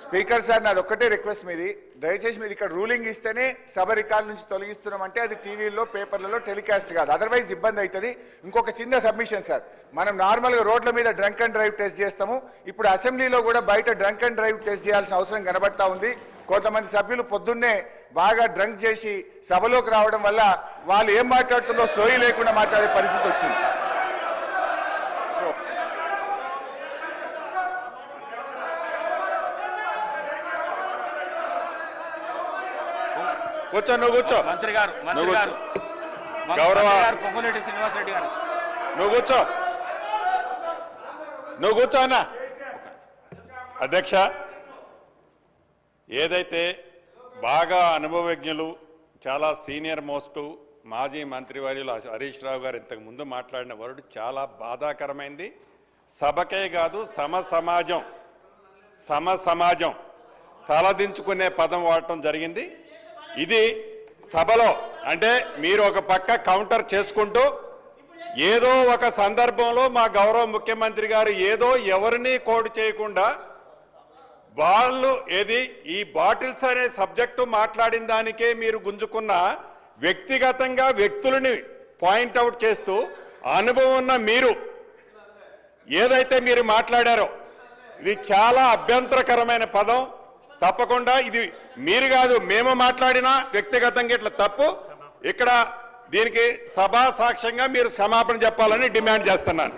Speaker sir నాది ఒక్కటే request మీది, దయచేసి మీరు ఇక్కడ రూలింగ్ ఇస్తేనే సభ రికార్డు నుంచి తొలగిస్తున్నామంటే అది టీవీలో పేపర్లలో టెలికాస్ట్ కాదు, అదర్వైజ్ ఇబ్బంది అవుతుంది. ఇంకొక చిన్న సబ్మిషన్ సార్, మనం నార్మల్గా రోడ్ల మీద డ్రంక్ అండ్ డ్రైవ్ టెస్ట్ చేస్తాము, ఇప్పుడు అసెంబ్లీలో కూడా బయట డ్రంక్ అండ్ డ్రైవ్ టెస్ట్ చేయాల్సిన అవసరం కనబడతా ఉంది. కొంతమంది సభ్యులు పొద్దున్నే బాగా డ్రంక్ చేసి సభలోకి రావడం వల్ల వాళ్ళు ఏం మాట్లాడుతుందో సోయి లేకుండా మాట్లాడే పరిస్థితి వచ్చింది. కూర్చో, నువ్వు కూర్చో. మంత్రి గారు గౌరవ పొంగులేటి శ్రీనివాసరెడ్డి గారు నువ్వు కూర్చో అన్న. అధ్యక్ష, ఏదైతే బాగా అనుభవజ్ఞులు, చాలా సీనియర్ మోస్ట్ మాజీ మంత్రివర్యులు హరీష్ రావు గారు ఇంతకు ముందు మాట్లాడిన వర్డ్ చాలా బాధాకరమైంది. సభకే కాదు సమాజం తలదించుకునే పదం వాడటం జరిగింది. ఇది సభలో అంటే మీరు ఒక పక్క కౌంటర్ చేసుకుంటూ ఏదో ఒక సందర్భంలో మా గౌరవ ముఖ్యమంత్రి గారు ఏదో ఎవరిని కోడ్ చేయకుండా వాళ్ళు ఈ బాటిల్స్ అనే సబ్జెక్టు మాట్లాడిన దానికే మీరు గుంజుకున్న వ్యక్తిగతంగా వ్యక్తులని పాయింట్అవుట్ చేస్తూ అనుభవం ఉన్న మీరు ఏదైతే మీరు మాట్లాడారో ఇది చాలా అభ్యంతరకరమైన పదం. తప్పకుండా ఇది మీరు కాదు, మేము మాట్లాడినా వ్యక్తిగతంగా ఇట్లా తప్పు. ఇక్కడ దీనికి సభా సాక్ష్యంగా మీరు క్షమాపణ చెప్పాలని డిమాండ్ చేస్తున్నాను.